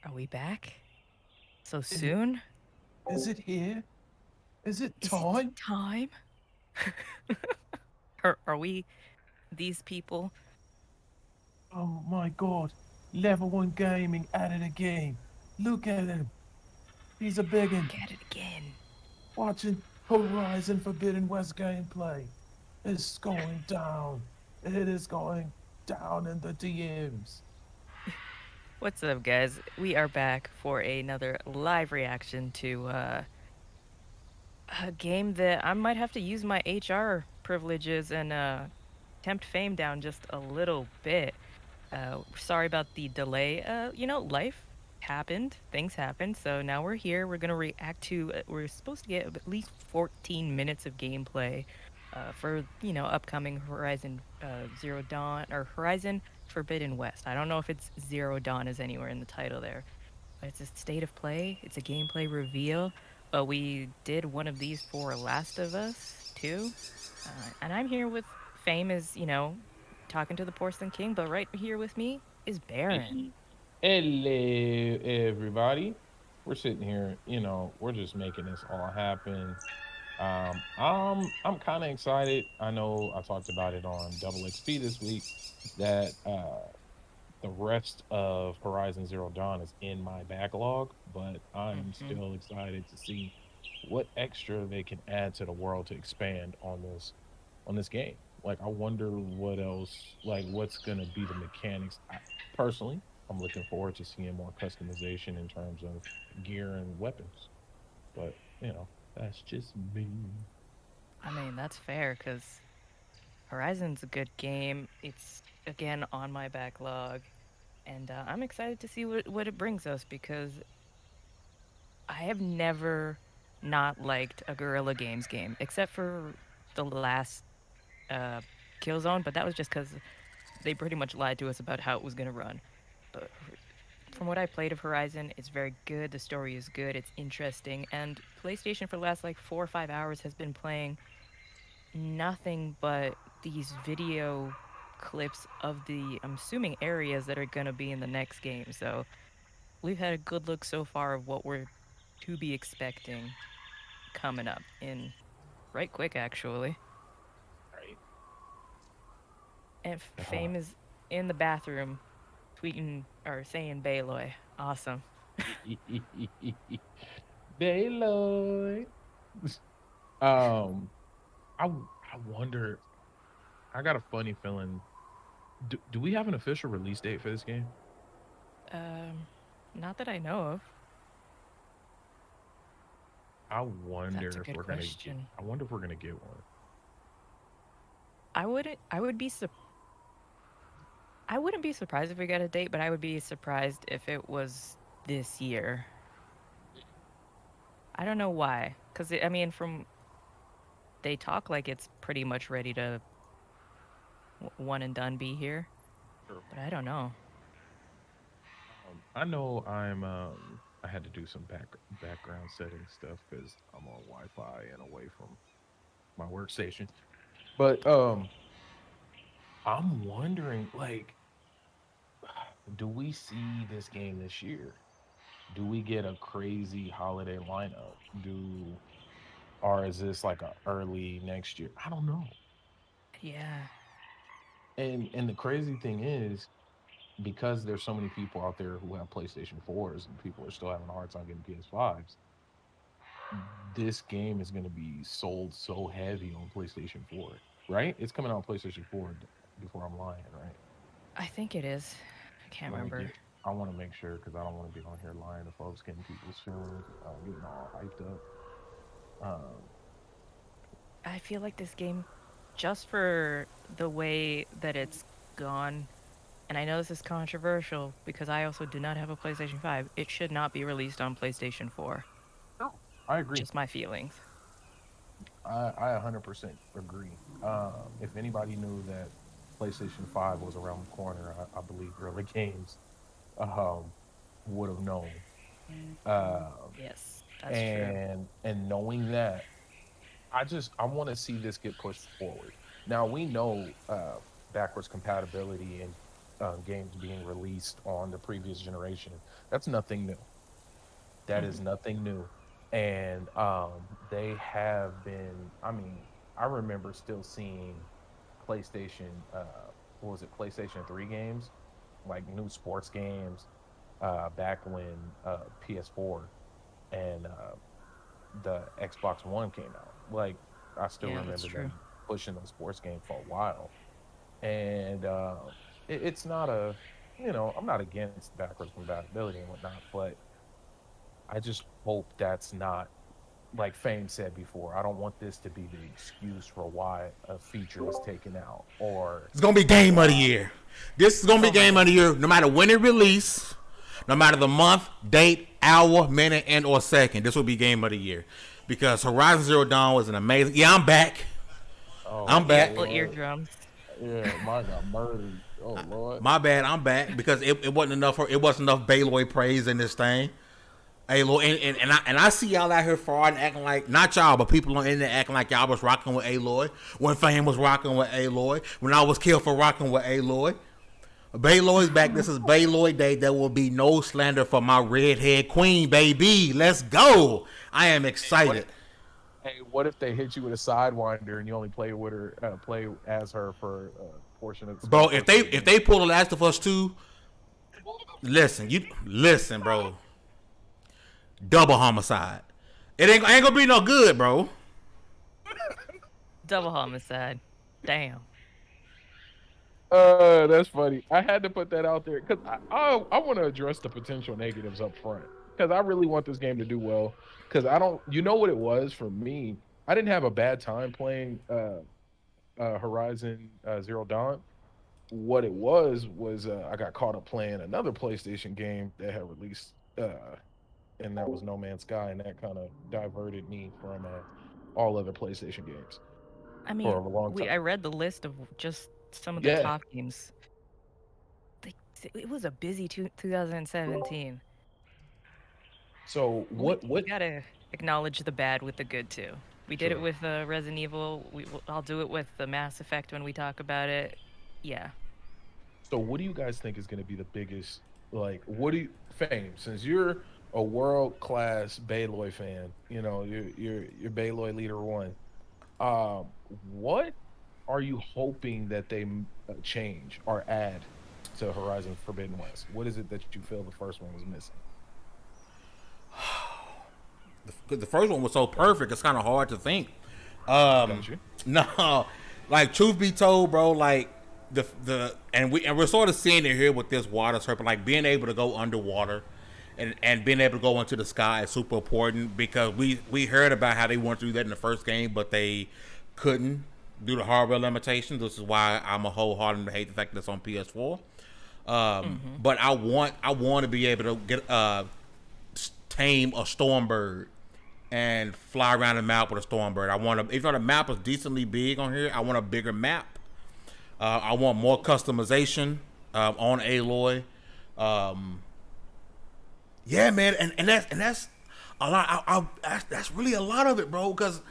Are we back? So Is it, soon? is it here? Is it Is it time? time? Are we these people? Oh my god. Level 1 gaming added again. Look at him. He's a biggin. Get it again. Watching Horizon Forbidden West gameplay. It's going down. It is going down in the DMs. What's up, guys? We are back for another live reaction to a game that I might have to use my HR privileges and tempt fame down just a little bit. Sorry about the delay. Life happened, things happened, so now we're here. We're gonna react to. We're supposed to get at least 14 minutes of gameplay for upcoming Horizon Zero Dawn or Horizon Forbidden West. I don't know if it's Zero Dawn is anywhere in the title there, but it's a state of play. It's a gameplay reveal. We did one of these for Last of Us too, and I'm here with Fame is talking to the Porcelain King, but right here with me is Baron. Hello, everybody. We're sitting here, we're just making this all happen. I'm kind of excited. I know I talked about it on Double XP this week that the rest of Horizon Zero Dawn is in my backlog, but I'm Hmm. still excited to see what extra they can add to the world to expand on this game. Like, I wonder what else, like, what's gonna be the mechanics. Personally, I'm looking forward to seeing more customization in terms of gear and weapons. But that's just me. I mean, that's fair because Horizon's a good game. It's again on my backlog, and I'm excited to see what it brings us because I have never not liked a Guerrilla Games game, except for the last uh, Killzone, but that was just because they pretty much lied to us about how it was going to run. But from what I played of Horizon, it's very good. The story is good. It's interesting. And PlayStation for the last like 4 or 5 hours has been playing nothing but these video clips of the, I'm assuming, areas that are going to be in the next game. So we've had a good look so far of what we're to be expecting coming up in right quick, actually. Right. And Uh, Fame is in the bathroom tweeting or saying Baloy. Awesome. Baloy. Um, I wonder. I got a funny feeling. Do we have an official release date for this game? Um, Not that I know of. I That's a wonder if good we're gonna get. question. I wonder if we're gonna get one. I wouldn't. I would be. I wouldn't be surprised if we got a date, but I would be surprised if it was this year. I don't know why, because I mean, from they talk like it's pretty much ready to one and done be here, Sure. but I don't know. I know I had to do some background setting stuff because I'm on Wi-Fi and away from my workstation. But I'm wondering, like, do we see this game this year? Do we get a crazy holiday lineup? Or is this like a early next year? I don't know. Yeah, And the crazy thing is, because there's so many people out there who have PlayStation 4s and people are still having a hard time getting PS5s, this game is going to be sold so heavy on PlayStation 4, right? It's coming out on PlayStation 4 before I'm lying, right? I think it is. I can't Let me remember. get, I want to make sure because I don't want to be on here lying to folks, getting people's feelings, getting all hyped up. Um, I feel like this game, just for the way that it's gone, and I know this is controversial because I also do not have a PlayStation 5, it should not be released on PlayStation 4. no, I agree. Just my feelings. I 100% agree. If anybody knew that PlayStation 5 was around the corner, I believe early games um, would have known. Um, Yes, that's true. and knowing that, I want to see this get pushed forward. Now we know backwards compatibility and games being released on the previous generation. That's nothing new. That is Mhm. nothing new. And they have been, I mean, I remember still seeing PlayStation, what was it, PlayStation 3 games, like new sports games, back when PS4 and the Xbox One came out. Like, I still Yeah, that's remember true. them pushing those sports games for a while. And it's not a, I'm not against backwards compatibility and whatnot, but I just hope that's not, like Fame said before, I don't want this to be the excuse for why a feature is taken out or It's gonna be game of the why. year. This is gonna be Oh my game of the god. year, no matter when it release, no matter the month, date, hour, minute, and or second. This will be game of the year because Horizon Zero Dawn was an amazing. Yeah, I'm back. Oh I'm Earful back. Lord. eardrums. Yeah, mine got murdered. Oh Lord. My bad. I'm back because it wasn't enough. It wasn't enough Baloy praise in this thing. Aloy, and I see y'all out here fraud and acting like, not y'all, but people on the internet acting like y'all was rocking with Aloy when Fame was rocking with Aloy, when I was killed for rocking with Aloy. Baloy's back. This is Baloy Day. There will be no slander for my redhead queen, baby. Let's go. I am Hey, what if, excited. hey, what if they hit you with a sidewinder and you only play with her, play as her for a portion of small Bro, if portion they of the if game? they pull the Last of Us 2, listen, bro. Double homicide. It ain't gonna be no good, bro. Double homicide. Damn. That's funny. I had to put that out there because I want to address the potential negatives up front because I really want this game to do well. Because I don't, you know what it was for me. I didn't have a bad time playing Horizon Zero Dawn. What it was I got caught up playing another PlayStation game that had released, and that was No Man's Sky, and that kind of diverted me from all other PlayStation games I for mean, a long we time. I read the list of just some of the Yeah. top games. They, it was a busy 2017. So We what? gotta acknowledge the bad with the good too. We did it Sure. with Resident Evil. I'll do it with the Mass Effect when we talk about it. Yeah. So what do you guys think is going to be the biggest, like, what do you, Fame, since you're a world class Baloy fan, you're Baloy leader one. What are you hoping that they change or add to Horizon Forbidden West? What is it that you feel the first one was missing? The first one was so perfect, it's kind of hard to think. Um, Got you. no, like truth be told, bro, like we're sort of seeing it here with this water serpent, like being able to go underwater and being able to go into the sky is super important because we heard about how they wanted to do that in the first game, but they couldn't due to hardware limitations. This is why I'm a wholehearted hate the fact that it's on PS4. Mm-hmm. But I want to be able to get tame a storm bird and fly around the map with a storm bird. I want to, even though the map is decently big on here, I want a bigger map. I want more customization on Aloy. Um, yeah, man, and that's a lot. That's really a lot of it, bro. Because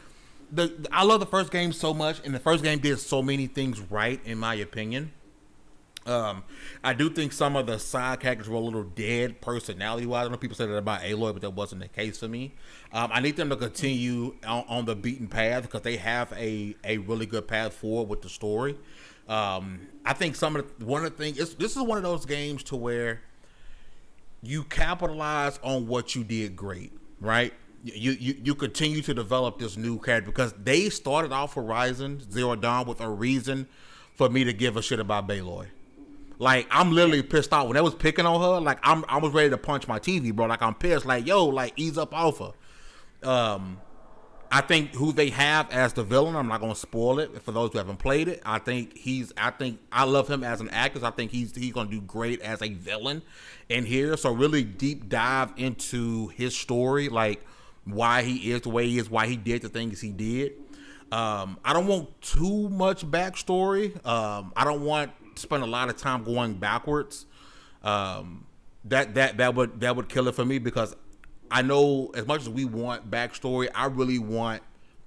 I love the first game so much, and the first game did so many things right, in my opinion. I do think some of the side characters were a little dead personality wise. I know people said that about Aloy, but that wasn't the case for me. I need them to continue on the beaten path because they have a really good path forward with the story. I think one of the things, this is one of those games to where you capitalize on what you did great, right? You continue to develop this new character because they started off Horizon Zero Dawn with a reason for me to give a shit about Baloy. Like I'm Yeah. literally pissed off when they was picking on her. Like I was ready to punch my TV, bro. Like I'm pissed. Like yo, like ease up off her. I think who they have as the villain, I'm not gonna spoil it for those who haven't played it. I think I love him as an actor. I think he's gonna do great as a villain in here. So really deep dive into his story, like why he is the way he is, why he did the things he did. I don't want too much backstory. I don't want to spend a lot of time going backwards. That would kill it for me because I know as much as we want backstory, I really want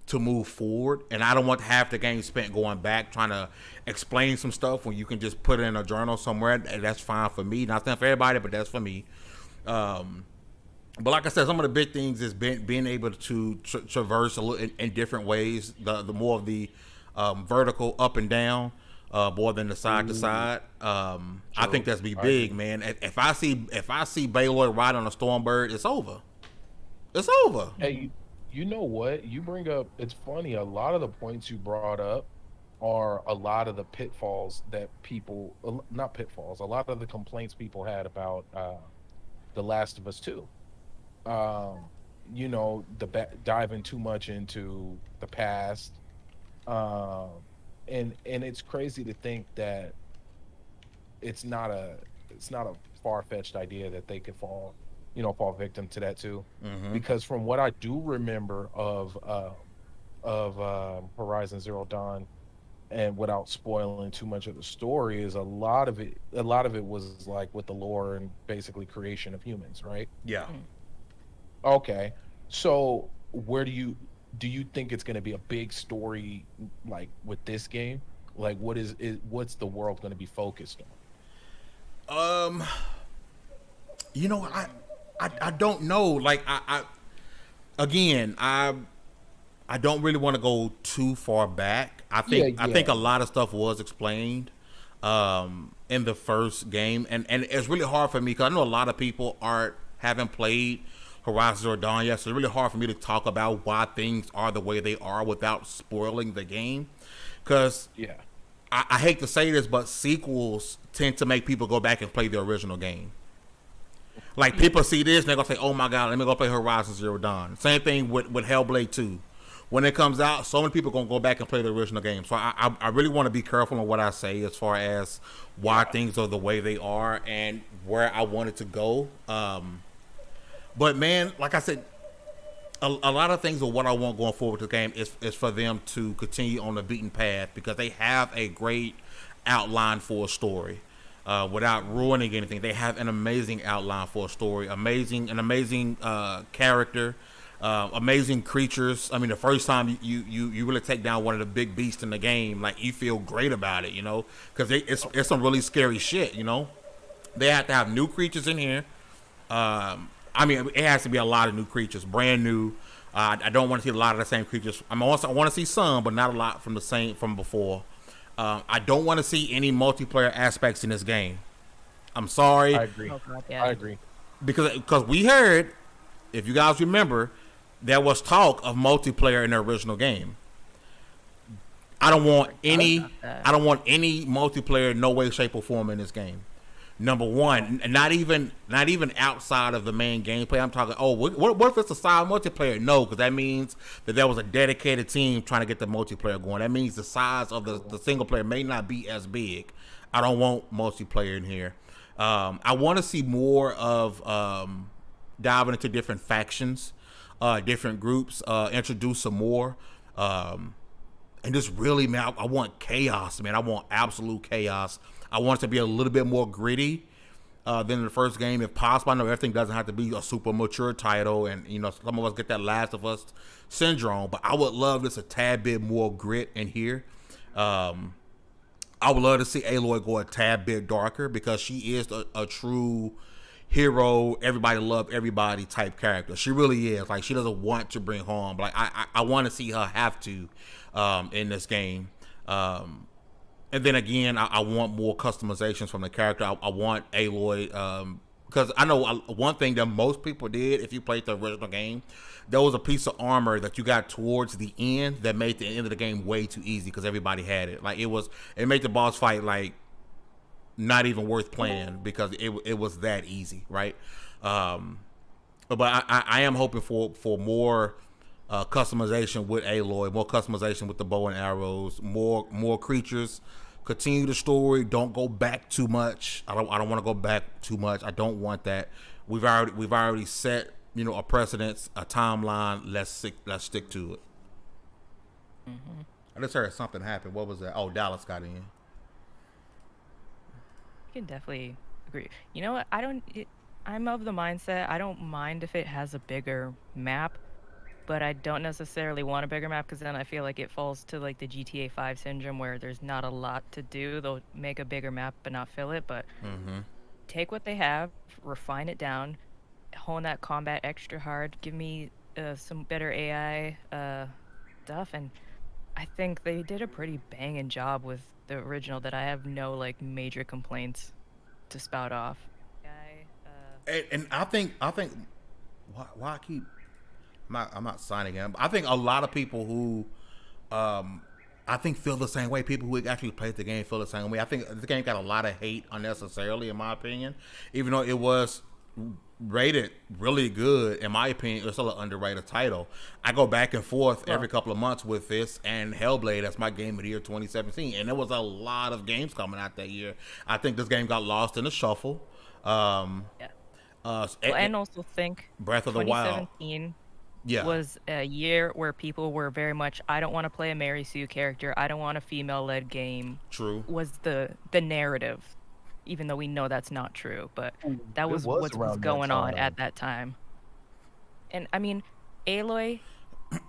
to move forward, and I don't want half the game spent going back trying to explain some stuff when you can just put it in a journal somewhere. And that's fine for me. Not saying for everybody, but that's for me. Um, but like I said, some of the big things is being able to traverse a little in different ways. The more of the vertical up and down, more than the side to Ooh, side. I think true. that's be I big, agree. man. If I see Baylor ride on a Stormbird, it's over. It's over. Hey, Mhm. you know what? You bring up, it's funny, a lot of the points you brought up are a lot of the pitfalls that people, not pitfalls, a lot of the complaints people had about The Last of Us 2. Um, diving too much into the past. Um, and it's crazy to think that it's not a it's not a far-fetched idea that they could fall victim to that too, Mm-hmm. because from what I do remember of Horizon Zero Dawn, and without spoiling too much of the story, is a lot of it was like with the lore and basically creation of humans, right? Yeah. Mm. Okay, so where do you think it's going to be a big story, like with this game? Like, what's the world going to be focused Um, I don't know. Like again, I don't really want to go too far back. Yeah, I think yeah. a lot of stuff was explained in the first game, and it's really hard for me because I know a lot of people haven't played Horizon Zero Dawn yet, so it's really hard for me to talk about why things are the way they are without spoiling the game. Because Yeah. I hate to say this, but sequels tend to make people go back and play the original game. Like Yeah. people see this and they're gonna say, "Oh my god, let me go play Horizon Zero Dawn." Same thing with Hellblade 2. When it comes out, so many people gonna go back and play the original game. So I really want to be careful on what I say as far as why Yeah. things are the way they are and where I want it to go. But man, like I said, a lot of things of what I want going forward to the game is for them to continue on the beaten path because they have a great outline for a story. Without ruining anything, they have an amazing outline for a story. An amazing character, amazing creatures. I mean, the first time you really take down one of the big beasts in the game, like you feel great about it, because it's some really scary shit. They have to have new creatures in here. I mean, it has to be a lot of new creatures, brand new. I don't want to see a lot of the same creatures. I want to see some, but not a lot from the same from before. I don't want to see any multiplayer aspects in this game. I'm sorry I agree. Oh God, I yeah. agree. because we heard, if you guys remember, there was talk of multiplayer in the original game. I don't want Forgot I any. about that. I don't want any multiplayer, no way, shape, or form in this game. Number one, not even outside of the main gameplay. I'm talking. Oh, what if it's a side multiplayer? No, because that means that there was a dedicated team trying to get the multiplayer going. That means the size of the single player may not be as big. I don't want multiplayer in here. I want to see more of diving into different factions, different groups, introduce some more. And just really, man, I want chaos, man. I want absolute chaos. I want it to be a little bit more gritty than the first game, if possible. I know everything doesn't have to be a super mature title, and some of us get that Last of Us syndrome. But I would love just a tad bit more grit in here. Um, I would love to see Aloy go a tad bit darker because she is a true hero, everybody love everybody type character. She really is. Like she doesn't want to bring harm. Like I want to see her have to in this game. And then again, I want more customizations from the character. I want Aloy because I know one thing that most people did if you played the original game, there was a piece of armor that you got towards the end that made the end of the game way too easy because everybody had it. Like it made the boss fight like not even worth playing because it was that easy, right? Um, but I am hoping for more customization with Aloy, more customization with the bow and arrows, more creatures. Continue the story. Don't go back too much. I don't want to go back too much. I don't want that. We've already set a precedence, a timeline. Let's stick to it. Hmm. I just heard something happen. What was that? Oh, Dallas got in. I can definitely agree. You know what? I'm of the mindset I don't mind if it has a bigger map, but I don't necessarily want a bigger map because then I feel like it falls to like the GTA 5 syndrome where there's not a lot to do. They'll make a bigger map but not fill it. But take what they have, refine it down, hone that combat extra hard, give me some better AI stuff, and I think they did a pretty banging job with the original that I have no like major complaints to spout off. And I think why I keep I'm not signing in. I think a lot of people who I think feel the same way. People who actually played the game feel the same way. I think the game got a lot of hate unnecessarily, in my opinion, even though it was rated really good. In my opinion, it's still an underrated title. I go back and forth every couple of months with this and Hellblade as my game of the year 2017, and there was a lot of games coming out that year. I think this game got lost in the shuffle. Yeah. And also think Breath of the Wild 2017 yeah. was a year where people were very much, I don't want to play a Mary Sue character. I don't want a female-led game. True. Was the narrative, even though we know that's not true, but that was what was around that going on time. at that time. And I mean, Aloy,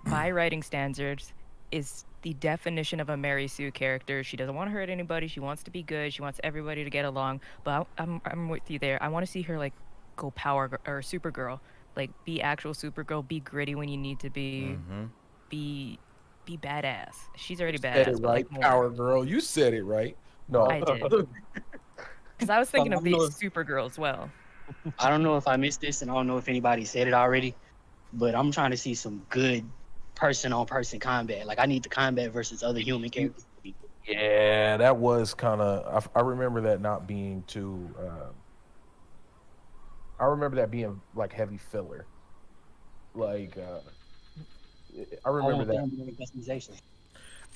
by writing standards, is the definition of a Mary Sue character. She doesn't want to hurt anybody. She wants to be good. She wants everybody to get along. But I'm with you there. I want to see her like go or Supergirl, like be actual Supergirl. Be gritty when you need to be. Be badass. She's already badass. Said it but, right, like, more. Power Girl. You said it right. No, I did. Because I was thinking of the Supergirl as well. I don't know if I missed this, and I don't know if anybody said it already, but I'm trying to see some good person-on-person combat. Like, I need the combat versus other human characters. yeah, that was kind of. I remember that not being too. I remember that being like heavy filler. Like, I remember that. Customization.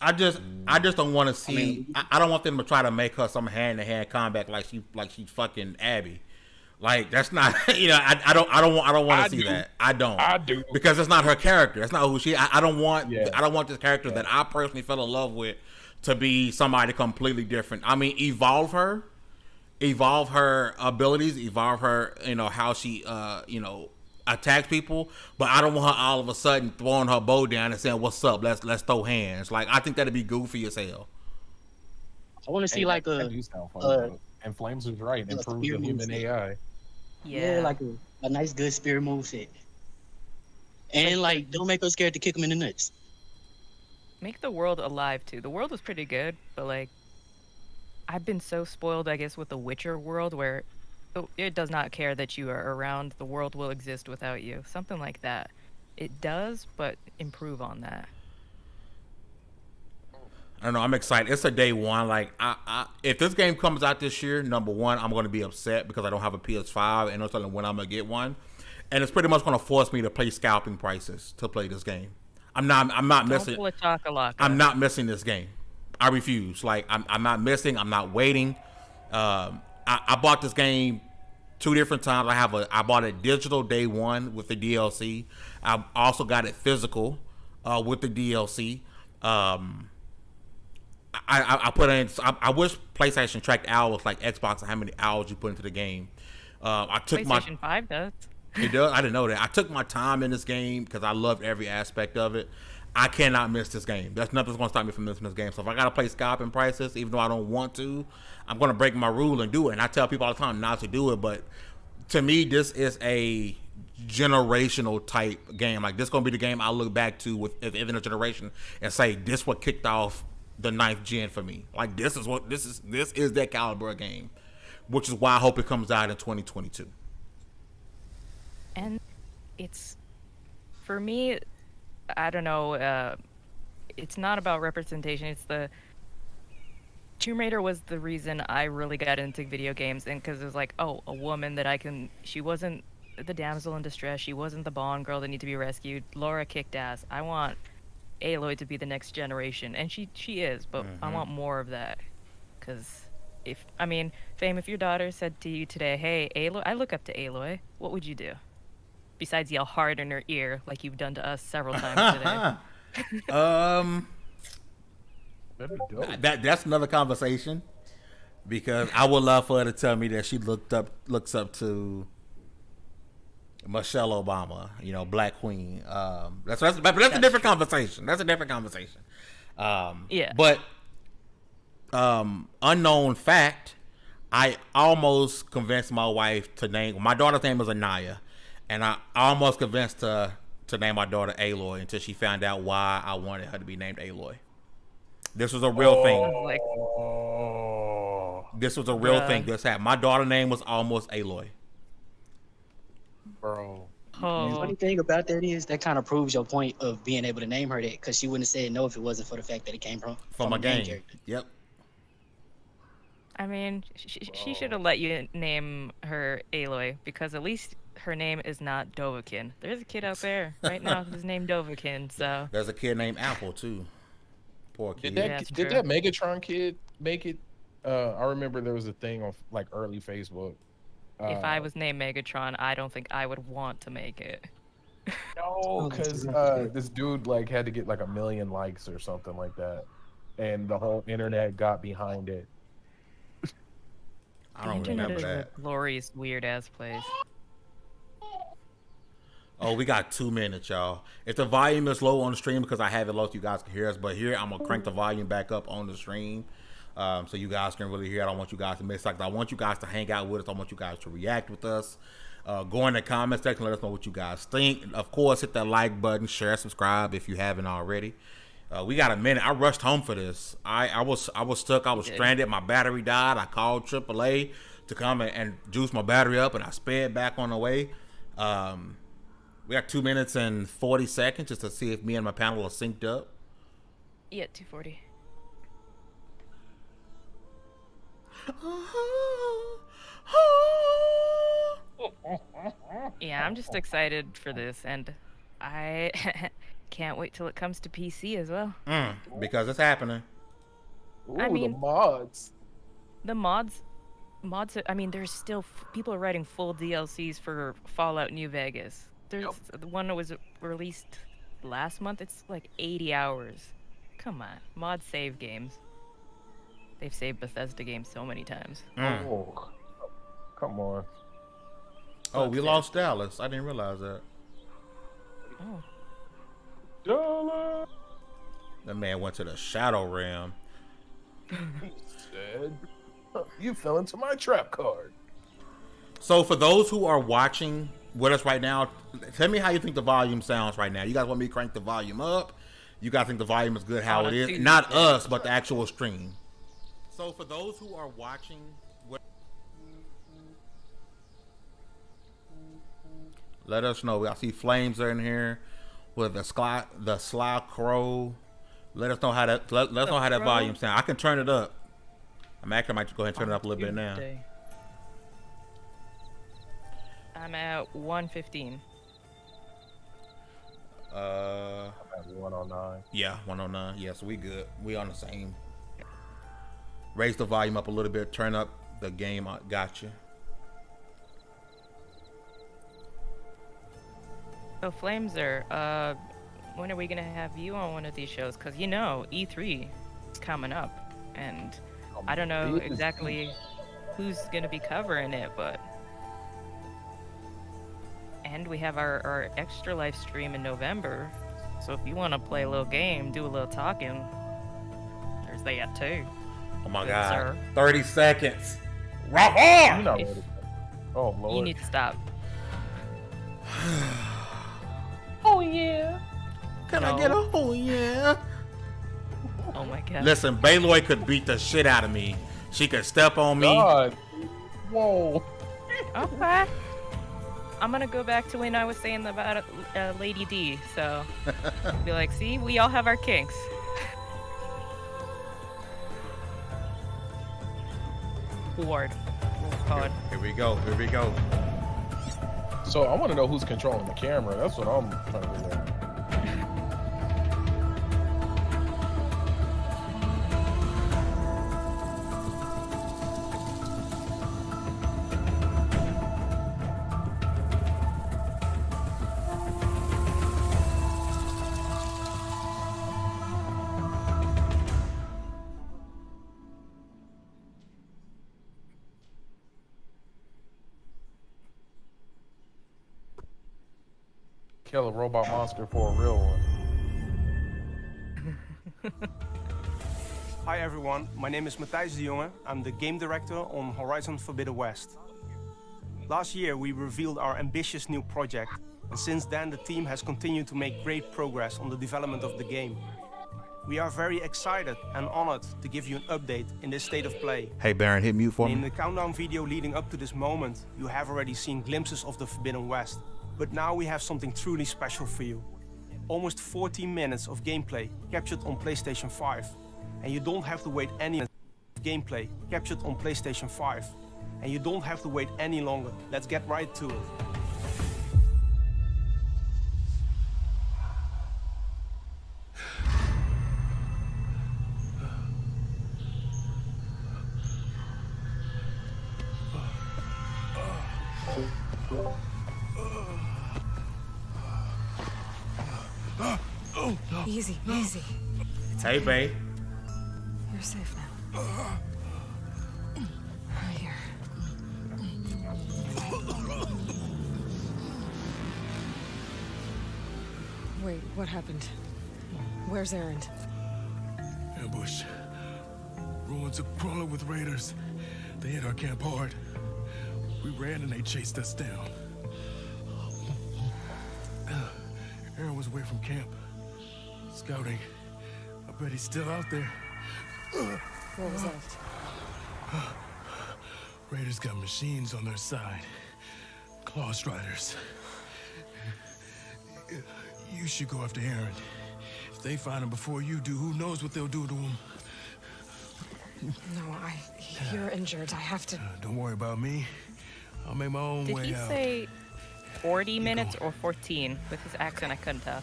I just don't want to see. I don't want them to try to make her some hand to hand combat like she's fucking Abby. Like that's not I don't want to see that. I do because it's not her character. That's not who she. I don't want this character that I personally fell in love with to be somebody completely different. I mean, evolve her abilities, evolve her how she attacks people, but I don't want her all of a sudden throwing her bow down and saying, "What's up? Let's throw hands." Like I think that'd be goofy as hell. I want to see like that do sound fun, and Flames was right. Improve the human AI. Yeah, like a nice good spirit moveset, and like don't make us scared to kick them in the nuts. Make the world alive too. The world was pretty good, but like I've been so spoiled, I guess, with the Witcher world where it does not care that you are around. The world will exist without you. Something like that. It does, but improve on that. I don't know. I'm excited. It's a day one. Like, if this game comes out this year, number one, I'm going to be upset because I don't have a PS5 and no telling when I'm going to get one. And it's pretty much going to force me to pay scalping prices to play this game. I'm not missing. Don't pull a chocolate. I'm not missing this game. I refuse. Like, I'm not missing. I'm not waiting. I bought this game 2 different times. I bought it digital day one with the DLC. I also got it physical with the DLC. I put in. I wish PlayStation tracked hours like Xbox and how many hours you put into the game. I took PlayStation 5 does. It does. I didn't know that. I took my time in this game because I loved every aspect of it. I cannot miss this game. There's nothing's going to stop me from missing this game. So if I got to play scalping prices, even though I don't want to, I'm going to break my rule and do it. And I tell people all the time not to do it. But to me, this is a generational type game. Like this is going to be the game I look back to within a generation and say this what kicked off the 9th gen for me. Like this is that caliber of game, which is why I hope it comes out in 2022. And it's, for me, I don't know, it's not about representation. It's the Tomb Raider was the reason I really got into video games, and because it was like, oh, a woman that she wasn't the damsel in distress, she wasn't the Bond girl that needed to be rescued. Laura kicked ass. I want Aloy to be the next generation, and she is, but I want more of that. Because Fame, if your daughter said to you today, hey, Aloy, I look up to Aloy, what would you do? Besides yell hard in her ear like you've done to us several times today. That'd be dope. That's another conversation because I would love for her to tell me that she looks up to Michelle Obama, Black Queen. That's a different conversation. That's a different conversation. Yeah. But unknown fact, I almost convinced my wife to name my daughter's name is Anaya, and I almost convinced her to name my daughter Aloy until she found out why I wanted her to be named Aloy. This was a real I thing. was like, This was a real thing. This happened. My daughter's name was almost Aloy. Bro. The oh, funny thing about that is that kind of proves your point of being able to name her that, because she wouldn't have said no if it wasn't for the fact that it came from a a main game. character. Yep. I mean, she should have let you name her Aloy, because at least her name is not Dovahkiin. There's a kid out there right now who's named Dovahkiin, so There's a kid named Apple too. Poor kid. Did Yeah, it's did true. that Megatron kid make it? I remember there was a thing on like early Facebook. if I was named Megatron, I don't think I would want to make it. No, because this dude like had to get like 1 million likes or something like that, and the whole internet got behind it. I don't The internet remember is that. a glorious, weird ass place. Oh, we got 2 minutes, y'all. If the volume is low on the stream because I have it low so you guys can hear us, but here I'm gonna crank the volume back up on the stream, so you guys can really hear. I don't want you guys to miss. Like, I want you guys to hang out with us. I want you guys to react with us. Go in the comment section, let us know what you guys think. And of course, hit that like button, share, subscribe if you haven't already. We got a minute. I rushed home for this. I was stuck. I was stranded. My battery died. I called AAA to come and juice my battery up, and I sped back on the way. We got 2 minutes and 40 seconds just to see if me and my panel are synced up. Yeah, 240. Yeah, I'm just excited for this, and I can't wait till it comes to PC as well. Because it's happening. Ooh, I mean- the mods. The mods, I mean, there's still people are writing full DLCs for Fallout New Vegas. There's the one that was released last month. It's like 80 hours. Come on, mods save games. They've saved Bethesda games so many times. Oh, come on. Oh, we lost Dallas. I didn't realize that. Oh, Dollar. That man went to the Shadow Realm. He said, "You fell into my trap card." So for those who are watching with us right now, tell me how you think the volume sounds right now. You guys want me to crank the volume up? You guys think the volume is good how On it a is? Tuesday. Not us, but the actual stream. So for those who are watching, let us know. I see Flames are in here with the Sly Crow. Let us know how that let us know how that Crow? volume sounds. I can turn it up. I'm actually might go ahead and turn it up a little bit now. Tuesday. I'm at 115. I'm at 109. Yeah, 109. Yeah, so we good. We on the same. Raise the volume up a little bit. Turn up the game. Gotcha. So Flameser, when are we gonna have you on one of these shows? Cause E3 is coming up, and I don't know exactly who's gonna be covering it, and we have our extra live stream in November. So if you want to play a little game, do a little talking, there's that too. Oh my Good, God. sir. 30 seconds. You're Raw. not If- ready. Oh Lord. You need to stop. Oh yeah. Can I No. get a oh yeah? Oh my god. Listen, Bayloy could beat the shit out of me. She could step on me. God. Whoa. Okay. I'm gonna go back to when I was saying about Lady D. So be like, see, we all have our kinks. Ward. Card. Here we go. Here we go. So I want to know who's controlling the camera. That's what I'm trying to figure out. kill a robot monster for a real one. Hi everyone, my name is Matthijs de Jonge. I'm the game director on Horizon Forbidden West. Last year we revealed our ambitious new project, and since then the team has continued to make great progress on the development of the game. We are very excited and honored to give you an update in this state of play. Hey Baron, hit mute for In me. the countdown video leading up to this moment, you have already seen glimpses of the Forbidden West. But now we have something truly special for you. Almost 14 minutes of gameplay captured on PlayStation 5. And you don't have to wait any gameplay captured on PlayStation 5. And you don't have to wait any longer. Let's get right to it. Easy, easy. Hey, babe. You're safe now. Here. Wait, what happened? Where's Erend? Ambush. Ruins are crawling with raiders. They hit our camp hard. We ran and they chased us down. Aaron was away from camp. Scouting. I bet he's still out there. What was that? Raiders got machines on their side. Claw Striders. You should go after Aaron. If they find him before you do, who knows what they'll do to him. No, you're injured. I have to... Don't worry about me. I'll make my own Did way he out. say 40 minutes or 14? With his accent, I couldn't tell.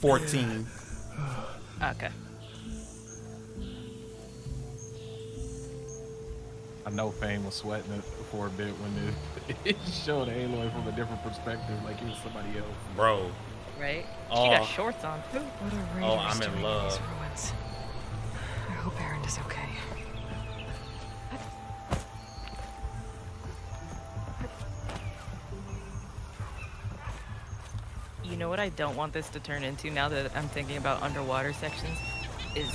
14. Okay. I know Fame was sweating it for a bit when it showed Aloy from a different perspective, like he was somebody else. Bro. Right? She Oh. got shorts on too. What are raiders Oh, I'm in doing in love. these ruins? I hope Erend is okay. You know what I don't want this to turn into now that I'm thinking about underwater sections? Is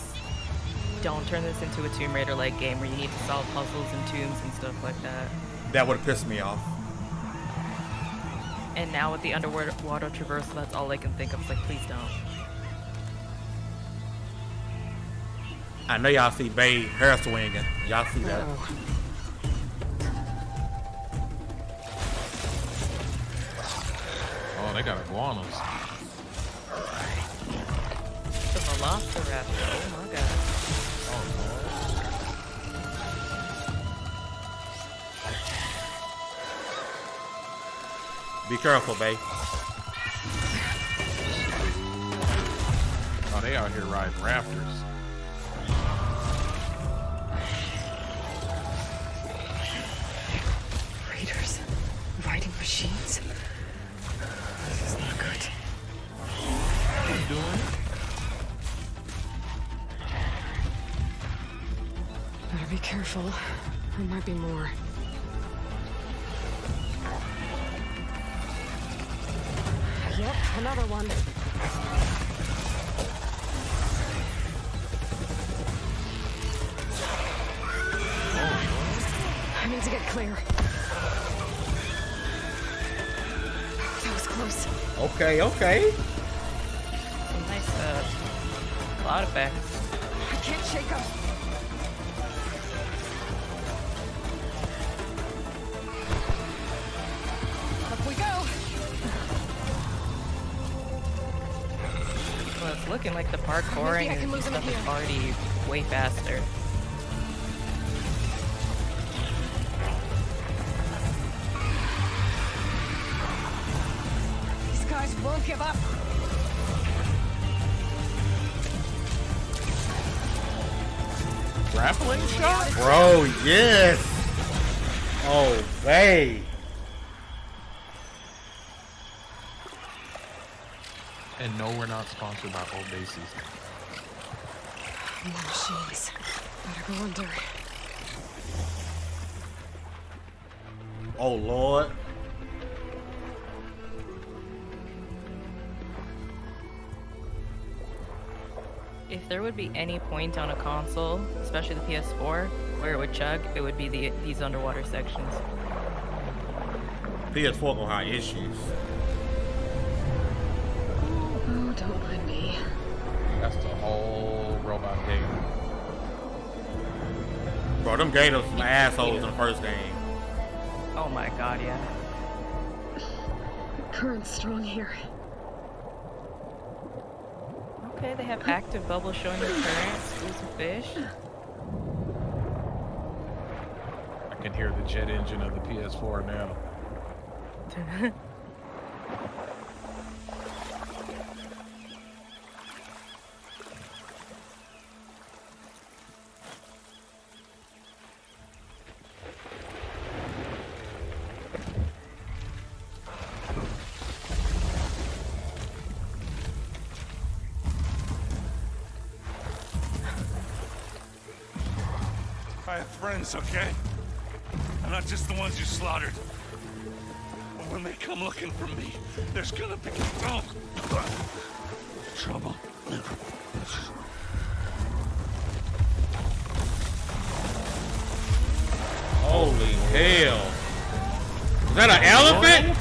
don't turn this into a Tomb Raider-like game where you need to solve puzzles and tombs and stuff like that. That would have pissed me off. And now with the underwater traversal, that's all I can think of. It's like, please don't. I know y'all see Babe hair swinging. Y'all see that. Oh, Oh, they got iguanas. The Velociraptor. Oh my god. Be careful, Babe. Oh, they out here riding raptors. raiders. Riding machines. This is not good. What are you doing? Better be careful. There might be more. Yep, another one. I need to get clear. That was close. Okay, okay. Some nice cloud effects. I can't shake them. Up we go. Well, it's looking like the parkouring Maybe I can and lose him stuff here. is already way faster. These guys won't give up. Grappling shot? Bro, yes. Oh, Babe. And no, we're not sponsored by Old Bases. More machines. Better go under. Oh, Lord. If there would be any point on a console, especially the PS4, where it would chug, it would be these underwater sections. PS4 gonna have issues. Oh, don't mind me. That's the whole robot game. Bro, them gators some assholes in the first game. Oh my god, yeah. Current's strong here. Okay, they have active bubbles showing the current. Schools of fish. I can hear the jet engine of the PS4 now. I have friends, okay? I'm not just the ones you slaughtered. But when they come looking for me, there's gonna be trouble. Holy hell. Is that an elephant?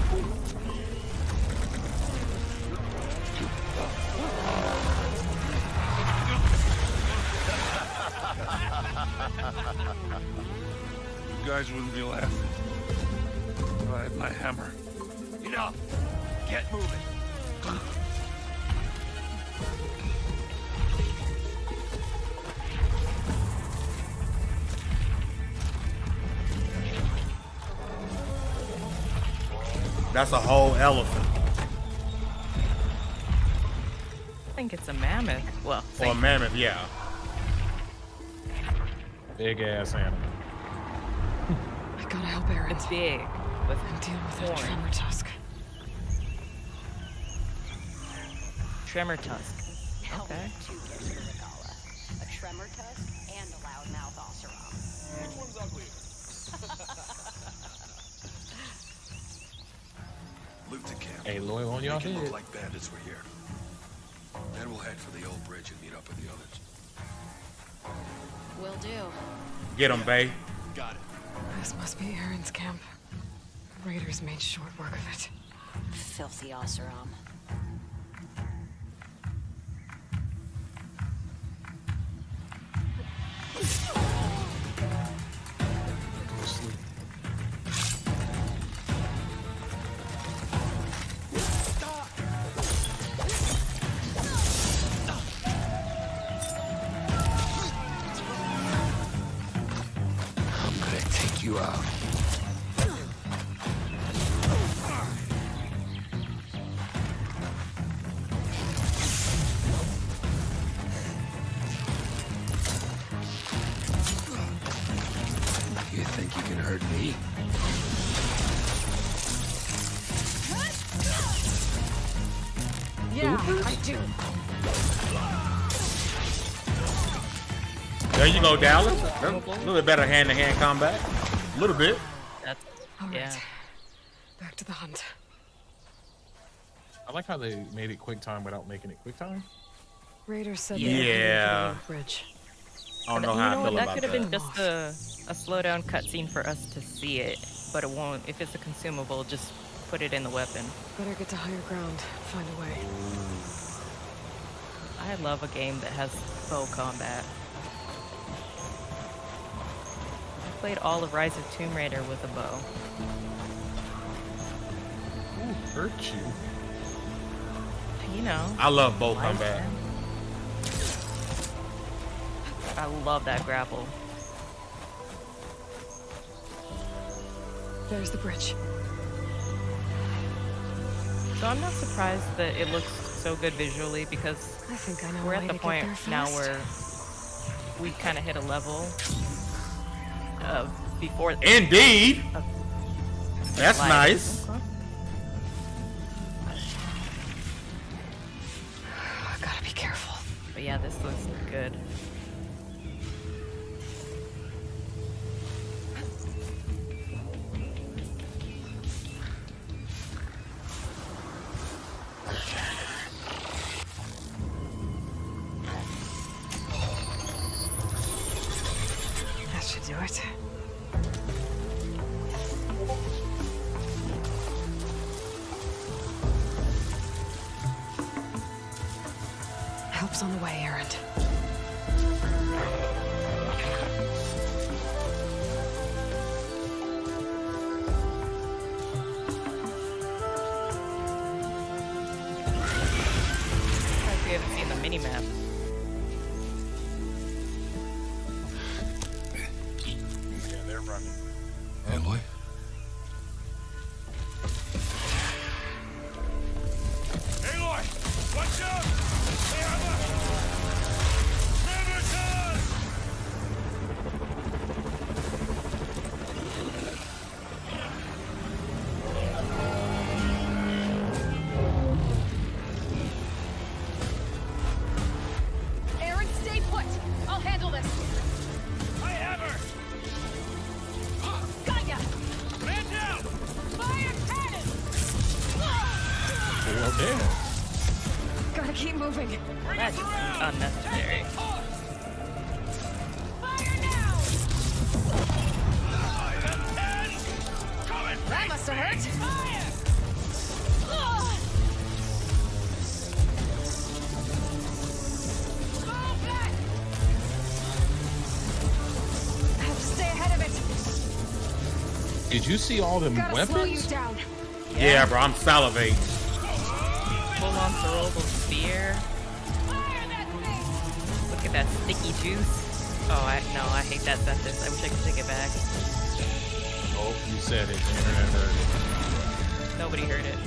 You guys wouldn't be laughing if I had my hammer. Enough! Get moving! That's a whole elephant. I think it's a mammoth. Well, Or a mammoth, yeah. Big ass animal. I gotta help Aaron. it's big. With And deal with that horn. tremor tusk. Tremor tusk. Okay. Two gifts for Regala. A tremor tusk and a loudmouth oseram. Which one's uglier? Loot the camp. Hey, Lloyd, on y'all Make it head. look like bandits were here. Then we'll head for the old bridge and meet up with the others. Will do. Get him, Bay. Got it. This must be Aaron's camp. Raiders made short work of it. Filthy oseram. Go to sleep. I'm gonna take you out. You think you can hurt me? Yeah, I do. There you go, Dallas. A little bit better hand-to-hand combat. A little bit. That's All right. yeah. Back to the hunt. I like how they made it quick time without making it quick time. Raiders said Yeah. they were heading for the old bridge. I don't know You how know I what? feel That about could have that. been just a slowdown cutscene for us to see it, but it won't. If it's a consumable, just put it in the weapon. Better get to higher ground. Find a way. I love a game that has bow combat. I played all of Rise of Tomb Raider with a bow. Who hurt you? You know. I love bow life, combat. man. I love that grapple. There's the bridge. So I'm not surprised that it looks so good visually because I think I know we're a at way the to point get there now fast. where we kind of hit a level of before. Indeed. That's life. nice. Okay. I gotta be careful. But yeah, this looks good. it. Help's on the way, Errant. We haven't seen the mini map. Yeah, they're running. Aloy? Aloy! Watch out! They have a... Tremor tusk! Aaron, stay put! I'll handle this! I have her! Got ya! Man down! Fire cannon! Well, damn. Gotta keep moving. That is unnecessary. Fire now! Coming! That must have hurt! Fire! Fall back! I have to stay ahead of it. Did you see all them Gotta slow you weapons? down. Yeah, bro, I'm salivating. Full on throwable spear. Fire that thing! Look at that sticky juice. Oh, I hate that sentence. I wish I could take it back. Oh, you said it. The internet heard it. Nobody heard it.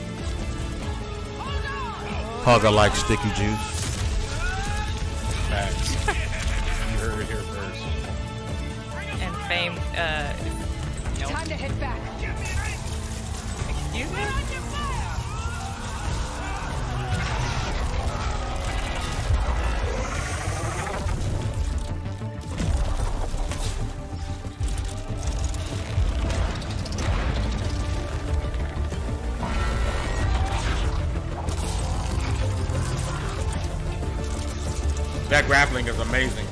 Hugger like sticky juice. Facts. You heard it here first. And fame, nope. Time to hit back. Excuse me? That grappling is amazing.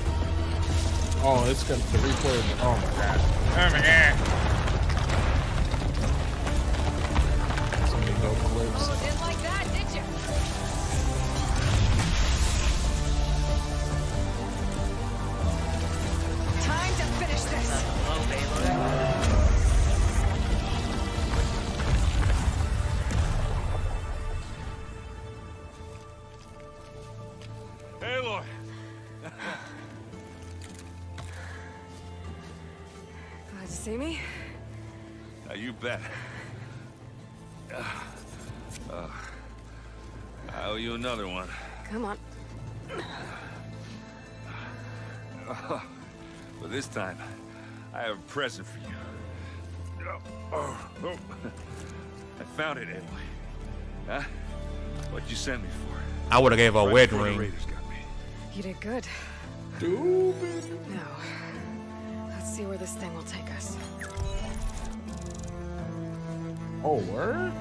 Oh, it's gonna the replay. Oh my god. Oh my god. So many dope clips. Didn't like that, did you? Time to finish this. Hello, Baylor. Aloy! Glad to see me. You bet. I owe you another one. Come on. But this time, I have a present for you. I found it, Aloy. Huh? What'd you send me for? I would have gave her a Right wedding before the ring. Raiders got me. You did good. Stupid. Now, let's see where this thing will take us. Oh, word?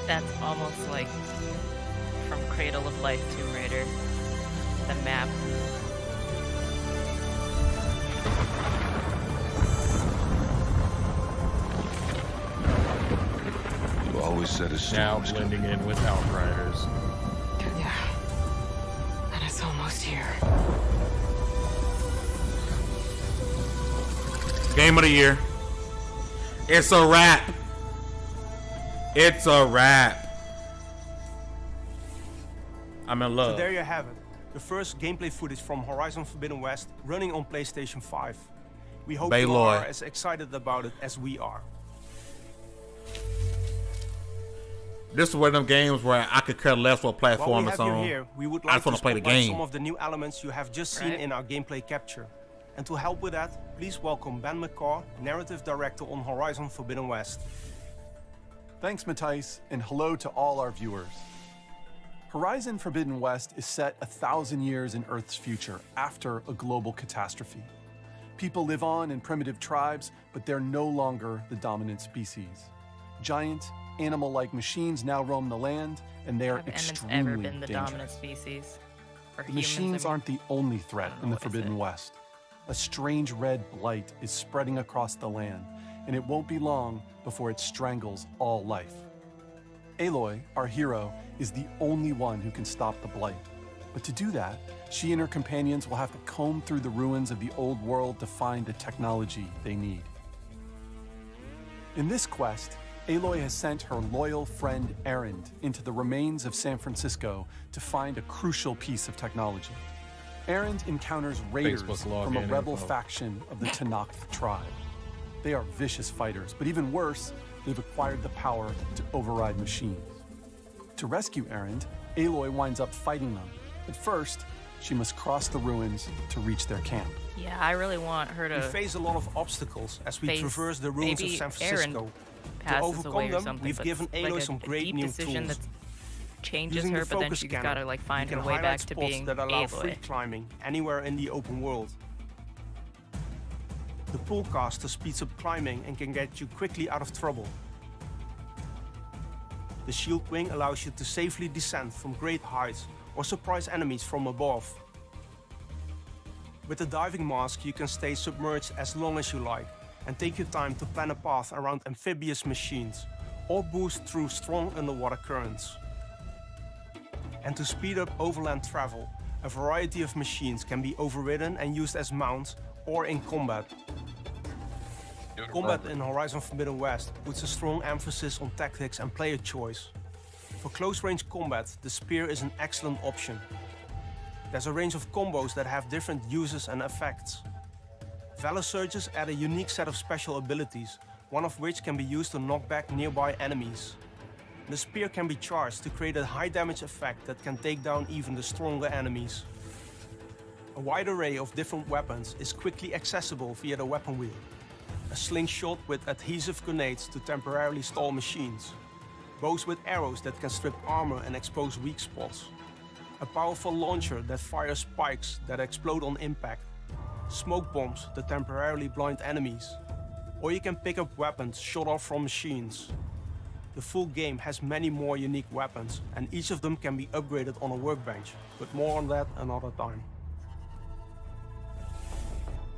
That's almost like from Cradle of Life Tomb Raider. The map. You always said a Now storm's blending in with Outriders. Yeah. And it's almost here. Game of the year. It's a wrap. It's a wrap. I'm in So love. there you have it. The first gameplay footage from Horizon Forbidden West running on PlayStation 5. We hope you Baylor. are as excited about it as we are. This is one of them games where I could care less what While platform we it's have you on. here, we would I like just to want to play the spotlight game. some of the new elements you have just seen Right. in our gameplay capture. And to help with that, please welcome Ben McCaw, Narrative Director on Horizon Forbidden West. Thanks, Matthijs, and hello to all our viewers. Horizon Forbidden West is set 1,000 years in Earth's future after a global catastrophe. People live on in primitive tribes, but they're no longer the dominant species. Giant, animal-like machines now roam the land, and they are Have Emmons extremely ever been the dangerous. dominant species? Or The humans, machines I mean. aren't the only threat I don't in know the what I Forbidden said. West. A strange red blight is spreading across the land, and it won't be long before it strangles all life. Aloy, our hero, is the only one who can stop the blight. But to do that, she and her companions will have to comb through the ruins of the old world to find the technology they need. In this quest, Aloy has sent her loyal friend Erend into the remains of San Francisco to find a crucial piece of technology. Erend encounters raiders Facebook from a login rebel info. faction of the Tenakth tribe. They are vicious fighters, but even worse, they've acquired the power to override machines. To rescue Erend, Aloy winds up fighting them. But first, she must cross the ruins to reach their camp. Yeah, I really want her We to face a lot of obstacles as we face- traverse the ruins of maybe San Eren Francisco. To passes overcome away or them, something. we've but given like Aloy a some great deep new decision tools. that changes Using her, the but then focus she's scanner, gotta like find you her can way highlight back to spots being that allow free Aloy. climbing anywhere in the open world. The pullcaster speeds up climbing and can get you quickly out of trouble. The shield wing allows you to safely descend from great heights or surprise enemies from above. With the diving mask, you can stay submerged as long as you like and take your time to plan a path around amphibious machines or boost through strong underwater currents. And to speed up overland travel, a variety of machines can be overridden and used as mounts or in combat. Combat in Horizon Forbidden West puts a strong emphasis on tactics and player choice. For close-range combat, the spear is an excellent option. There's a range of combos that have different uses and effects. Valor Surges add a unique set of special abilities, one of which can be used to knock back nearby enemies. The spear can be charged to create a high damage effect that can take down even the stronger enemies. A wide array of different weapons is quickly accessible via the weapon wheel. A slingshot with adhesive grenades to temporarily stall machines. Bows with arrows that can strip armor and expose weak spots. A powerful launcher that fires spikes that explode on impact. Smoke bombs that temporarily blind enemies. Or you can pick up weapons shot off from machines. The full game has many more unique weapons, and each of them can be upgraded on a workbench, but more on that another time.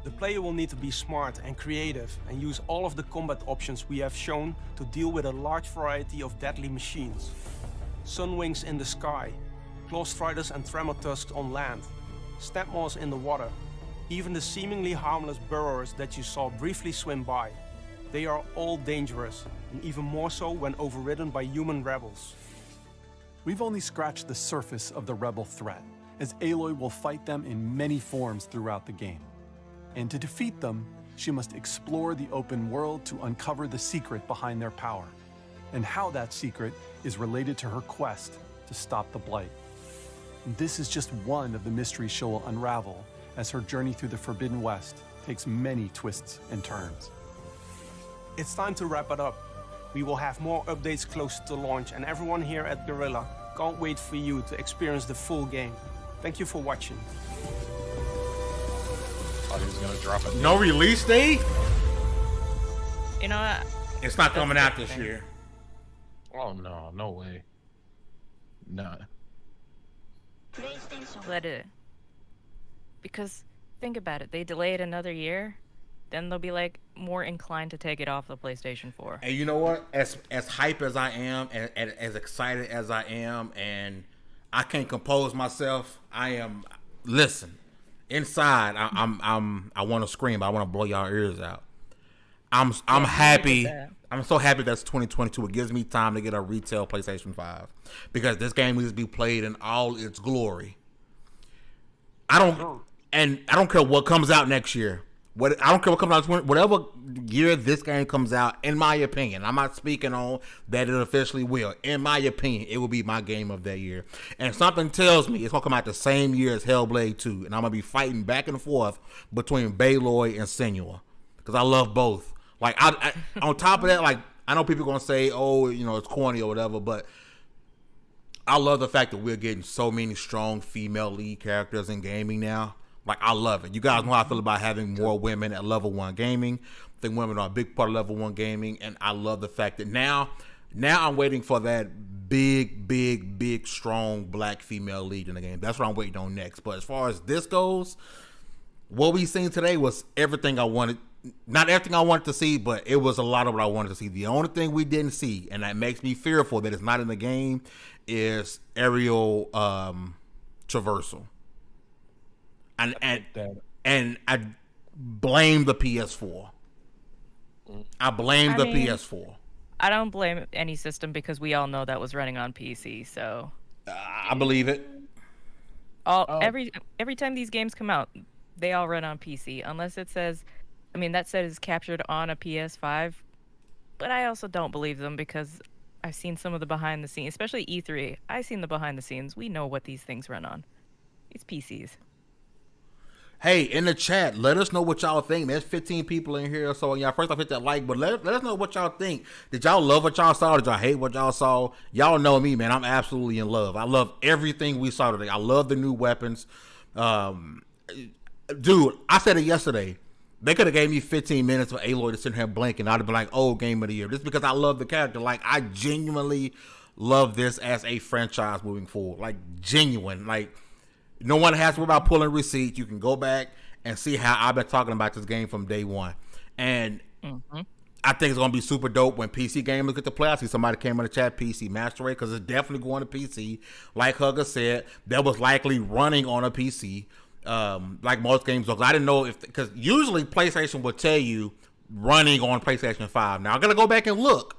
The player will need to be smart and creative and use all of the combat options we have shown to deal with a large variety of deadly machines. Sunwings in the sky, Claw Striders and Tremor Tusks on land, Snapmaws in the water, even the seemingly harmless burrowers that you saw briefly swim by. They are all dangerous, and even more so when overridden by human rebels. We've only scratched the surface of the rebel threat, as Aloy will fight them in many forms throughout the game. And to defeat them, she must explore the open world to uncover the secret behind their power, and how that secret is related to her quest to stop the Blight. And this is just one of the mysteries she will unravel as her journey through the Forbidden West takes many twists and turns. It's time to wrap it up. We will have more updates closer to launch, and everyone here at Guerrilla can't wait for you to experience the full game. Thank you for watching. Thought he was gonna drop it. No release date? You know what? It's not That's coming a out good this thing. year. Oh no, no way. Nah. Let it. Because think about it, they delay it another year, then they'll be like more inclined to take it off the PlayStation 4. And you know what? As hype as I am, and as excited as I am, and I can't compose myself, I am. Listen, inside, I want to scream. I want to blow y'all ears out. I'm happy. I'm so happy that's 2022. It gives me time to get a retail PlayStation 5 because this game needs to be played in all its glory. I don't care what comes out next year. I don't care what comes out. Whatever year this game comes out, in my opinion, I'm not speaking on that it officially will. In my opinion, it will be my game of that year. And something tells me it's gonna come out the same year as Hellblade 2, and I'm gonna be fighting back and forth between Aloy and Senua because I love both. Like I on top of that, like I know people are gonna say, "Oh, you know, it's corny or whatever," but I love the fact that we're getting so many strong female lead characters in gaming now. Like, I love it. You guys know how I feel about having more women at level 1 gaming. I think women are a big part of level 1 gaming, and I love the fact that now I'm waiting for that big, strong black female lead in the game. That's what I'm waiting on next. But as far as this goes, what we seen today was everything I wanted. Not everything I wanted to see, but it was a lot of what I wanted to see. The only thing we didn't see, and that makes me fearful that it's not in the game, is aerial traversal. And I blame the PS4. I blame the PS4. I don't blame any system because we all know that was running on PC. So I believe it. Every time these games come out, they all run on PC unless it says, I mean, that says captured on a PS5. But I also don't believe them because I've seen some of the behind the scenes, especially E3. I've seen the behind the scenes. We know what these things run on. It's PCs. Hey, in the chat, let us know what y'all think. There's 15 people in here, so y'all first off hit that like, but let us know what y'all think. Did y'all love what y'all saw? Did y'all hate what y'all saw? Y'all know me, man. I'm absolutely in love. I love everything we saw today. I love the new weapons. Dude, I said it yesterday. They could have gave me 15 minutes for Aloy to sit here blinking. I'd have been like, oh, game of the year. Just because I love the character. Like, I genuinely love this as a franchise moving forward. Like, genuine. Like, no one has to worry about pulling receipts. You can go back and see how I've been talking about this game from day one. And I think it's going to be super dope when PC gamers get to play. I see somebody came in the chat, PC Master Race, because it's definitely going to PC. Like Hugger said, that was likely running on a PC. Like most games, because I didn't know because usually PlayStation will tell you running on PlayStation 5. Now I'm gonna go back and look.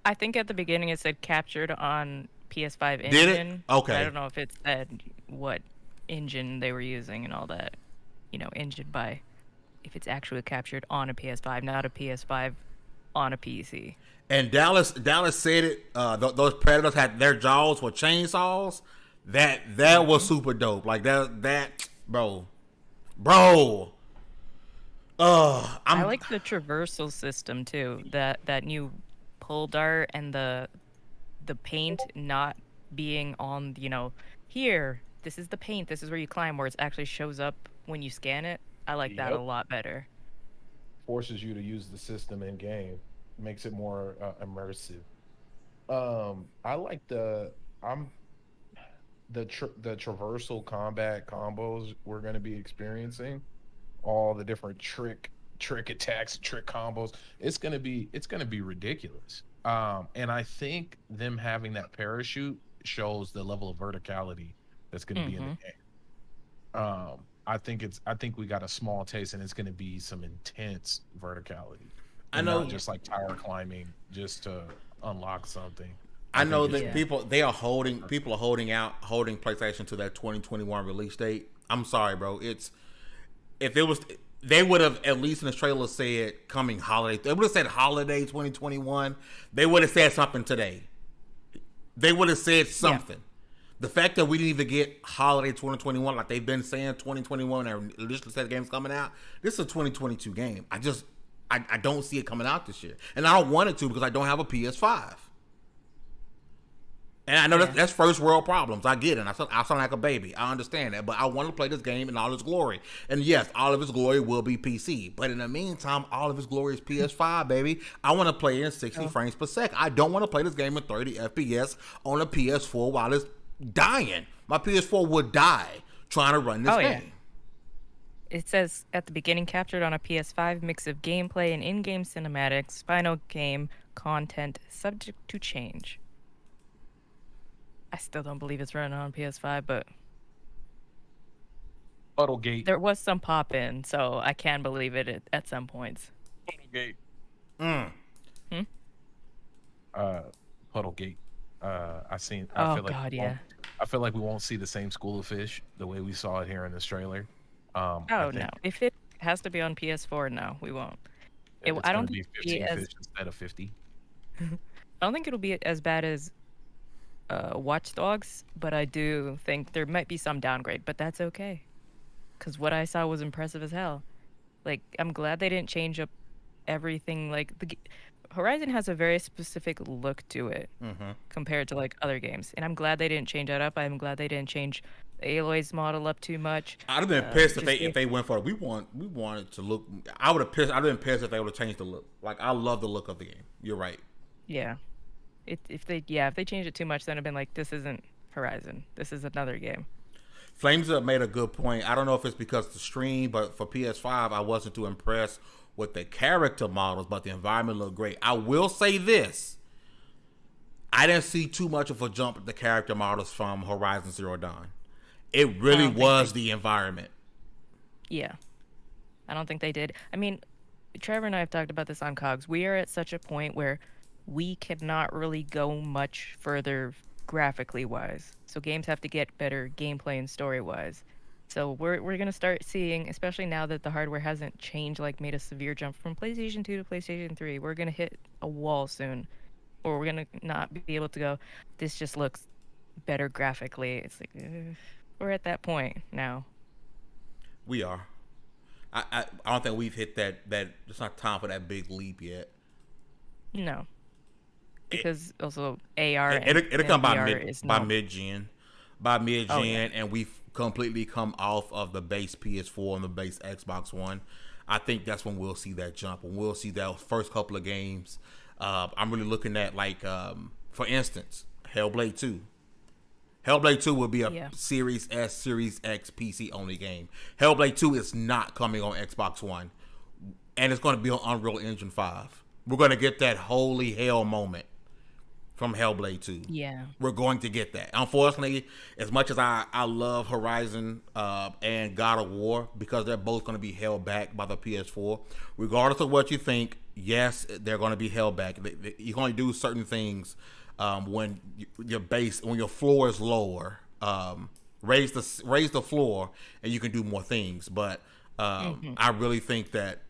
I think at the beginning it said captured on PS5 engine. Did it? Okay. I don't know if it said what engine they were using and all that. You know, engine by if it's actually captured on a PS5, not a PS5 on a PC. And Dallas said it. Those predators had their jaws were chainsaws. That was super dope. Like that. Bro. I like the traversal system too. That new pull dart and the paint not being on, here, this is the paint, this is where you climb, where it actually shows up when you scan it. I like that a lot better. Forces you to use the system in game, makes it more immersive. I like the traversal combat combos we're going to be experiencing, all the different trick attacks, trick combos. It's going to be ridiculous. And I think them having that parachute shows the level of verticality that's going to be in the game. I think we got a small taste, and it's going to be some intense verticality. I know, not just like tower climbing just to unlock something. I know that people are holding PlayStation to that 2021 release date. I'm sorry, bro. They would have at least in the trailer said coming holiday. They would have said holiday 2021. They would have said something today. They would have said something. Yeah. The fact that we didn't even get holiday 2021 like they've been saying 2021 and at least said the game's coming out. This is a 2022 game. I don't see it coming out this year, and I don't want it to because I don't have a PS5. And I know that's first world problems. I get it. I sound like a baby. I understand that. But I want to play this game in all its glory. And yes, all of its glory will be PC. But in the meantime, all of its glory is PS5, baby. I want to play in 60 frames per second. I don't want to play this game in 30 FPS on a PS4 while it's dying. My PS4 would die trying to run this game. Yeah. It says at the beginning, captured on a PS5, mix of gameplay and in-game cinematics, final game content subject to change. I still don't believe it's running on PS5, but Puddlegate. There was some pop in, so I can believe it at some points. Puddlegate. Puddlegate. I feel like we won't see the same school of fish the way we saw it here in this trailer. No. If it has to be on PS4, no, we won't. I don't think it'll be 15 fish instead of 50. I don't think it'll be as bad as Watch Dogs, but I do think there might be some downgrade, but that's okay. Because what I saw was impressive as hell. Like, I'm glad they didn't change up everything. Like, Horizon has a very specific look to it compared to, like, other games. And I'm glad they didn't change that up. I'm glad they didn't change Aloy's model up too much. I'd have been pissed if they went for it. We wanted to look. I'd have been pissed if they would have changed the look. Like, I love the look of the game. You're right. Yeah. If they changed it too much, then I've been like, this isn't Horizon. This is another game. Flames Up made a good point. I don't know if it's because of the stream, but for PS5, I wasn't too impressed with the character models, but the environment looked great. I will say this. I didn't see too much of a jump at the character models from Horizon Zero Dawn. It really was the environment. Yeah. I don't think they did. I mean, Trevor and I have talked about this on COGS. We are at such a point where we cannot really go much further graphically wise. So games have to get better gameplay and story wise. So we're gonna start seeing, especially now that the hardware hasn't changed, like made a severe jump from PlayStation 2 to PlayStation 3. We're gonna hit a wall soon, or we're gonna not be able to go. This just looks better graphically. It's like we're at that point now. We are. I don't think we've hit that. It's not time for that big leap yet. No. Because also AR it'll come by VR mid-gen, and we've completely come off of the base PS4 and the base Xbox One. I think that's when we'll see that jump, and we'll see that first couple of games. I'm really looking at for instance, Hellblade 2. Hellblade 2 will be a Series S, Series X PC only game. Hellblade 2 is not coming on Xbox One, and it's going to be on Unreal Engine 5. We're going to get that holy hell moment from Hellblade 2. Yeah. We're going to get that. Unfortunately, as much as I love Horizon and God of War, because they're both going to be held back by the PS4, regardless of what you think, yes, they're going to be held back. You can only do certain things when your floor is lower. Raise the floor, and you can do more things. But I really think that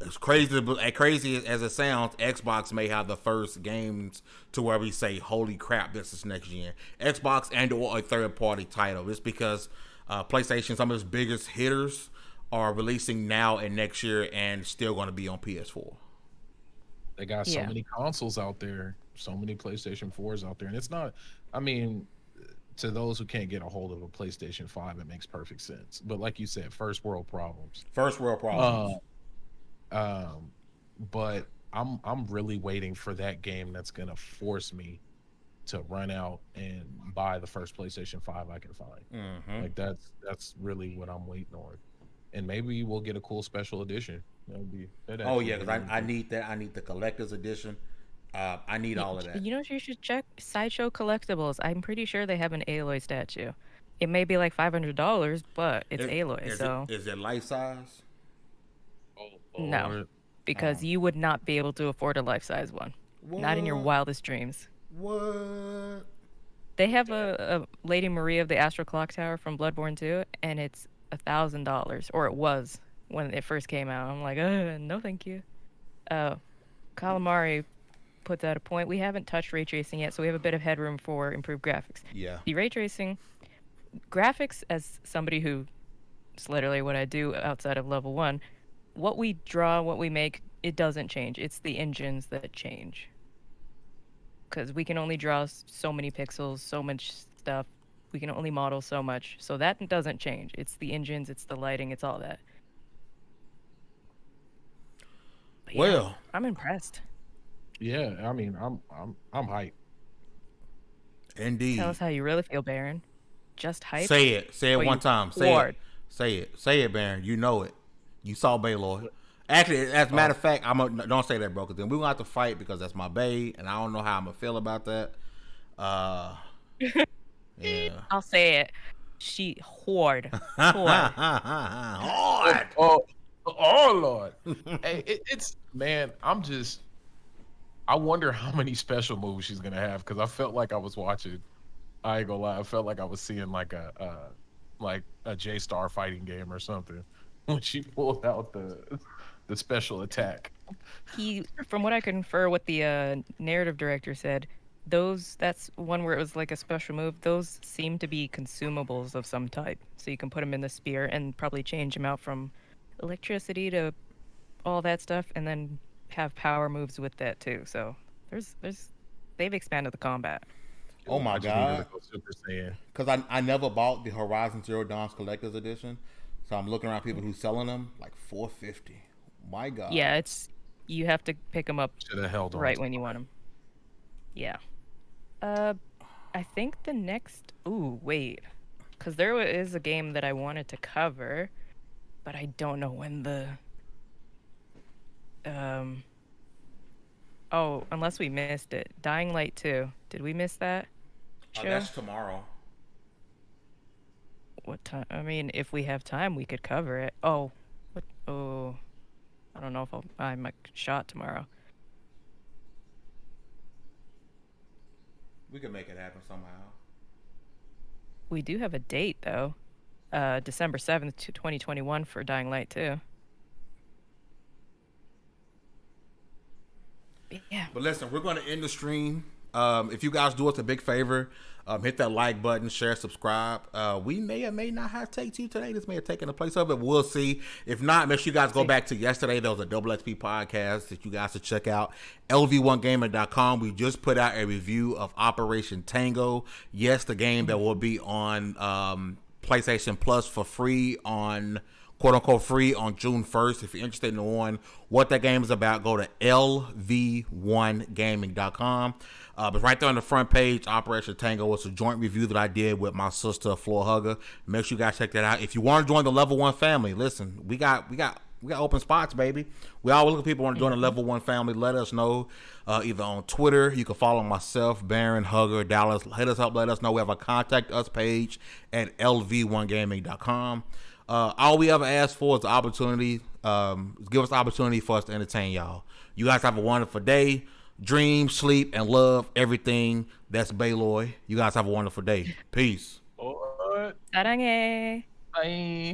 as crazy as it sounds, Xbox may have the first games to where we say, "Holy crap, this is next gen." Xbox and/or a third-party title. It's because PlayStation, some of its biggest hitters, are releasing now and next year, and still going to be on PS4. They got so many consoles out there, so many PlayStation 4s out there, and it's not. I mean, to those who can't get a hold of a PlayStation 5, it makes perfect sense. But like you said, first world problems. But I'm really waiting for that game that's gonna force me to run out and buy the first PlayStation 5 I can find. Like that's really what I'm waiting on. And maybe we'll get a cool special edition. Because I need that. I need the collector's edition. I need all of that. You know, you should check Sideshow Collectibles. I'm pretty sure they have an Aloy statue. It may be like $500, but it's Aloy. Is it life size? No, because you would not be able to afford a life-size one. What? Not in your wildest dreams. What? They have a Lady Maria of the Astral Clock Tower from Bloodborne 2, and it's $1,000, or it was when it first came out. I'm like, no, thank you. Calamari puts out a point. We haven't touched ray tracing yet, so we have a bit of headroom for improved graphics. Yeah. The ray tracing graphics, as somebody who, it's literally what I do outside of level 1. What we draw, what we make, it doesn't change. It's the engines that change. Because we can only draw so many pixels, so much stuff. We can only model so much. So that doesn't change. It's the engines, it's the lighting, it's all that. But well, I'm impressed. Yeah, I mean, I'm hyped. Indeed. Tell us how you really feel, Baron. Just hype. Say it. Say it one time. Say it. Say it. Say it, Baron. You know it. You saw Baylor. Actually, as a matter of fact, don't say that, bro, because then we're gonna have to fight because that's my bae, and I don't know how I'm gonna feel about that. Yeah. I'll say it. She whored. Hard. Oh Lord. Hey, it's man. I wonder how many special moves she's gonna have, because I felt like I was watching. I ain't gonna lie. I felt like I was seeing like a J-Star fighting game or something when she pulled out the special attack. From what I could infer, what the narrative director said, that's one where it was like a special move. Those seem to be consumables of some type, so you can put them in the spear and probably change them out from electricity to all that stuff, and then have power moves with that too. So they've expanded the combat. Oh my god! Because I never bought the Horizon Zero Dawn's collector's edition, so I'm looking around people who's selling them like $450. My god! Yeah, you have to pick them up right when you want them. Yeah. Uh, I think the next. Ooh, wait, because is a game that I wanted to cover, but I don't know when the. Um. Oh, unless we missed it. Dying Light 2. Did we miss that show? That's tomorrow. What time? I mean, if we have time, we could cover it. Oh, what? Oh, I don't know if I'll buy my shot tomorrow. We can make it happen somehow. We do have a date though, December 7th, 2021 for Dying Light 2. Yeah. But listen, we're going to end the stream. If you guys do us a big favor, hit that like button, share, subscribe. We may or may not have Take Two today. This may have taken the place of it. We'll see. If not, make sure you guys go back to yesterday. There was a Double XP podcast that you guys should check out. LV1Gaming.com. We just put out a review of Operation Tango. Yes, the game that will be on PlayStation Plus for free on quote unquote free on June 1st. If you're interested in knowing what that game is about, go to LV1Gaming.com. But right there on the front page, Operation Tango was a joint review that I did with my sister, Floor Hugger. Make sure you guys check that out. If you want to join the Level 1 family, listen, we got open spots, baby. We always look at people who want to join the Level 1 family. Let us know either on Twitter. You can follow myself, Baron, Hugger, Dallas. Hit us up. Let us know. We have a contact us page at LV1Gaming.com. All we ever ask for is the opportunity. Give us the opportunity for us to entertain y'all. You guys have a wonderful day. Dream, sleep, and love everything. That's Bayloy. You guys have a wonderful day. Peace. Sarange. Bye.